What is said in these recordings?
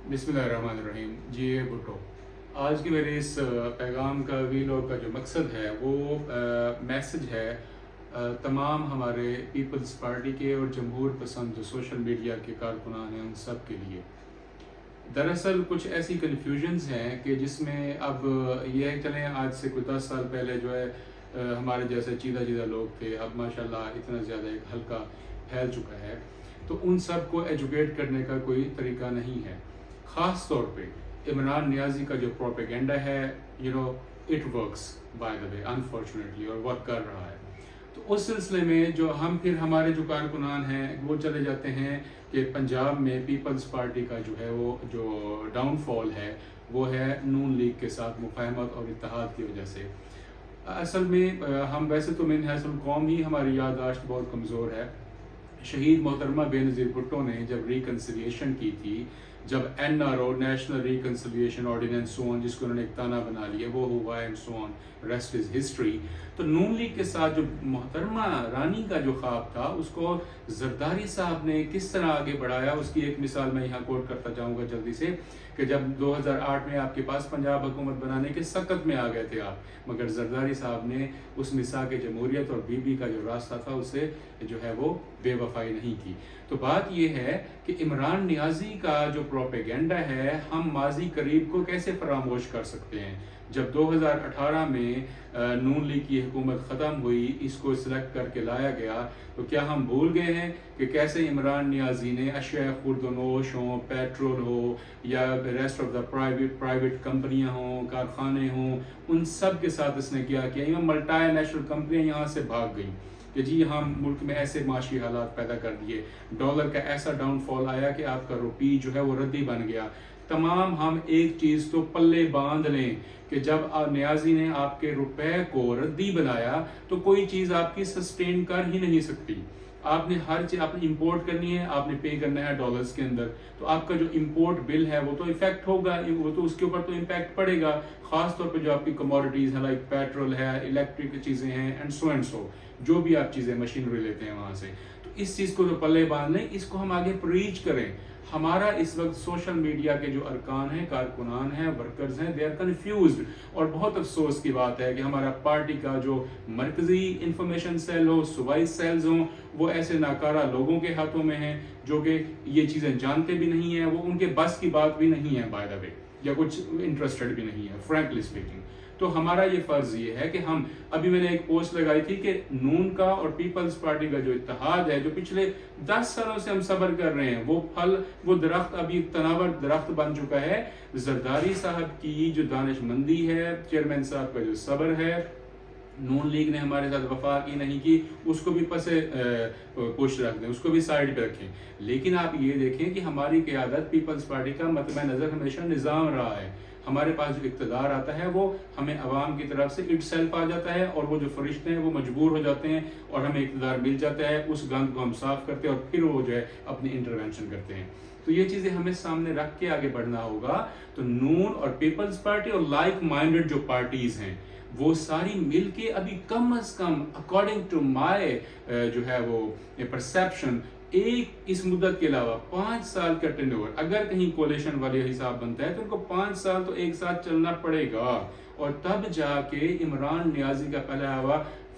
बिस्मिल्लाहिर्रहमानिर्रहीम। जी भुट्टो, आज के मेरे इस पैगाम का वीलॉग का जो मकसद है वो मैसेज है तमाम हमारे पीपल्स पार्टी के और जमहूर पसंद जो सोशल मीडिया के कारकुनान हैं उन सब के लिए। दरअसल कुछ ऐसी कन्फ्यूजन्स हैं कि जिसमें अब ये चलें आज से कुछ 10 साल पहले जो है हमारे जैसे चीदा चीदा लोग थे, अब माशाल्लाह इतना ज़्यादा एक हल्का फैल चुका है, तो उन सब को एजुकेट करने का कोई तरीका नहीं है। ख़ास तौर पे इमरान नियाज़ी का जो प्रोपेगेंडा है, it works by the way unfortunately, और वर्क कर रहा है। तो उस सिलसिले में जो हमारे जो कारकुनान हैं वो चले जाते हैं कि पंजाब में पीपल्स पार्टी का जो है वो जो डाउनफॉल है वो है नून लीग के साथ मुफाहमत और इत्तेहाद की वजह से। असल में हम वैसे तो मिन हैसुल कौम ही हमारी याददाश्त बहुत कमज़ोर है। शहीद मोहतरमा बेनज़ीर भुट्टो ने जब रिकन्सिलिएशन की थी, जब NRO national reconciliation ordinance so on, जिसको उन्होंने एक ताना बना लिया, वो हुआ and so on, rest is history. तो नून लीग के साथ जो मोहतरमा रानी का जो ख्वाब था उसको जरदारी साहब ने किस तरह आगे बढ़ाया, उसकी एक मिसाल मैं यहाँ कोट करता जाऊँगा जल्दी से, कि जब 2008 में आपके पास पंजाब हुकूमत बनाने के सकत में आ गए थे आप, मगर जरदारी साहब ने उस मिसाक जमहूरियत और बीबी का जो रास्ता था उसे जो है वो बेवफाई नहीं की। तो बात यह है कि इमरान नियाज़ी का जो प्रोपेगेंडा है हम माजी करीब को कैसे फरामोश कर सकते हैं। जब 2018 में नून लीग की हुकूमत ख़त्म हुई, इसको सिलेक्ट करके लाया गया, तो क्या हम भूल गए हैं कि कैसे इमरान नियाज़ी ने अशिया खुर्दनोश हो, पेट्रोल हो या रेस्ट ऑफ द प्राइवेट कंपनियां हों, कारखाने हों, उन सब के साथ इसने क्या किया। मल्टी नेशनल कंपनियां यहाँ से भाग गई कि जी हम मुल्क में ऐसे माशी हालात पैदा कर दिए, डॉलर का ऐसा डाउनफॉल आया कि आपका रुपी जो है वो रद्दी बन गया। तमाम हम एक चीज़ तो पल्ले बांध लें कि जब नियाज़ी ने आपके रुपए को रद्दी बनाया तो कोई चीज़ आपकी सस्टेन कर ही नहीं सकती। आपने हर चीज आपने इंपोर्ट करनी है, आपने पे करना है डॉलर्स के अंदर, तो आपका जो इंपोर्ट बिल है वो तो इफेक्ट होगा, वो तो उसके ऊपर तो इम्पैक्ट पड़ेगा। खास तौर पे जो आपकी कमोडिटीज है, लाइक पेट्रोल है, इलेक्ट्रिक चीजें हैं एंड सो जो भी आप चीजें मशीनरी लेते हैं वहां से, तो इस चीज को तो पल्ले बांध लें, इसको हम आगे प्रीच करें। हमारा इस वक्त सोशल मीडिया के जो अरकान हैं, कारकुनान हैं, वर्कर्स हैं, दे आर कन्फ्यूज्ड। और बहुत अफसोस की बात है कि हमारा पार्टी का जो मरकजी इंफॉर्मेशन सेल हो, सूबाई सेल्स हों, वो ऐसे नाकारा लोगों के हाथों में हैं जो कि ये चीज़ें जानते भी नहीं हैं, वो उनके बस की बात भी नहीं है बाय द वे, या कुछ इंटरेस्टेड भी नहीं है फ्रैंकली स्पीकिंग। तो हमारा ये फर्ज ये है कि हम, अभी मैंने एक पोस्ट लगाई थी कि नून का और पीपल्स पार्टी का जो इत्तेहाद है, जो पिछले 10 सालों से हम सब्र कर रहे हैं, वो फल, वो दरख्त अभी तनावर दरख्त बन चुका है। जरदारी साहब की जो दानिशमंदी है, चेयरमैन साहब का जो सब्र है, नून लीग ने हमारे साथ वफा की नहीं की, उसको भी पसे पुश रख दें, उसको भी साइड पे रखें। लेकिन आप ये देखें कि हमारी क़यादत पीपल्स पार्टी का मतबा नज़र हमेशा निज़ाम रहा है। हमारे पास जो इक़्तिदार आता है वो हमें अवाम की तरफ से इटसेल्फ आ जाता है, और वो जो फरिश्ते हैं वो मजबूर हो जाते हैं और हमें इक़्तिदार मिल जाता है, उस गंद को हम साफ करते हैं और फिर वो जो है अपनी इंटरवेंशन करते हैं। तो ये चीज़ें हमें सामने रख के आगे बढ़ना होगा। तो नून और पीपल्स पार्टी और लाइक माइंडेड जो पार्टीज हैं वो सारी मिलके अभी कम अज कम अकॉर्डिंग टू माय जो है वो परसेप्शन, एक इस मुद्दत के अलावा 5 साल का टेन्योर, अगर कहीं कोलिशन वाले हिसाब बनता है तो उनको 5 साल तो एक साथ चलना पड़ेगा, और तब जाके इमरान नियाज़ी का पहला हुआ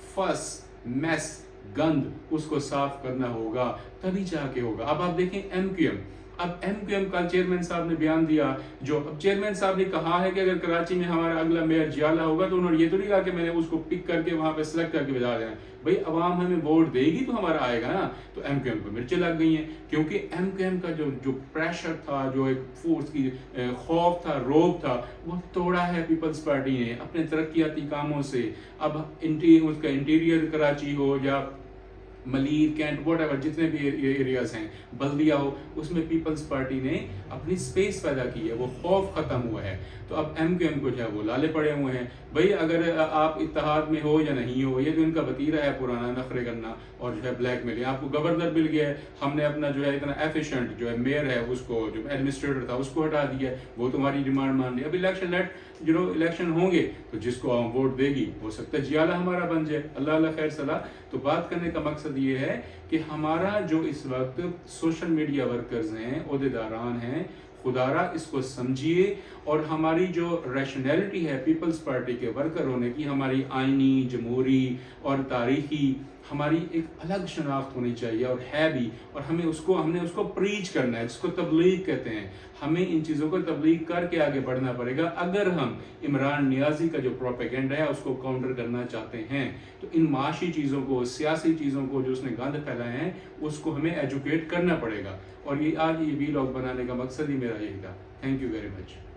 फस मैस गंद उसको साफ करना होगा, तभी जाके होगा। अब आप देखें MQM, अब MQM का चेयरमैन साहब ने बयान दिया, जो अब चेयरमैन साहब ने कहा है कि अगर कराची में हमारा अगला मेयर जियाला होगा तो उन्होंने ये तो नहीं कहा कि मैंने उसको पिक करके वहां पे सिलेक्ट करके भेजा देना। भाई अवाम हमें वोट देगी तो हमारा आएगा ना। तो MQM को मिर्चें लग गई हैं, क्योंकि MQM का जो प्रेशर था, जो एक फोर्स की खौफ था, रोब था, वो तोड़ा है पीपल्स पार्टी ने अपने तरक्याती कामों से। अब उसका इंटीरियर कराची हो या मलीर, कैंट, वॉट एवर, जितने भी एरियाज हैं, बल्दिया हो, उसमें पीपल्स पार्टी ने अपनी स्पेस पैदा की है, वो खौफ खत्म हुआ है। तो अब MQM को जो है वो लाले पड़े हुए हैं, भाई अगर आप इत्तेहाद में हो या नहीं हो, ये जो इनका वतीरा है पुराना नखरे करना और जो है ब्लैक मेल, आपको गवर्नर मिल गया है, हमने अपना जो है इतना एफिशिएंट जो है मेयर है उसको, जो एडमिनिस्ट्रेटर था उसको हटा दिया, वो तुम्हारी डिमांड मान ली। अब इलेक्शन होंगे तो जिसको हम वोट देगी हो सकता है जियाला हमारा बन जाए, अल्लाह अल्लाह खैर सलाह। तो बात करने का मकसद ये है कि हमारा जो इस वक्त सोशल मीडिया वर्कर्स हैं, ओहदेदारान हैं, खुदारा इसको समझिए और हमारी जो रैशनैलिटी है पीपल्स पार्टी के वर्कर होने की, हमारी आइनी, जमहूरी और तारीखी हमारी एक अलग शनाख्त होनी चाहिए और है भी, और हमने उसको प्रीच करना है, जिसको तबलीग कहते हैं। हमें इन चीज़ों को तबलीग करके आगे बढ़ना पड़ेगा अगर हम इमरान नियाज़ी का जो प्रोपेगेंडा है उसको काउंटर करना चाहते हैं। तो इन माशी चीज़ों को, सियासी चीज़ों को जो उसने गंद फैलाए हैं, उसको हमें एजुकेट करना पड़ेगा। और ये आज ये वीलॉग बनाने का मकसद ही मेरा यही था। Thank you very much.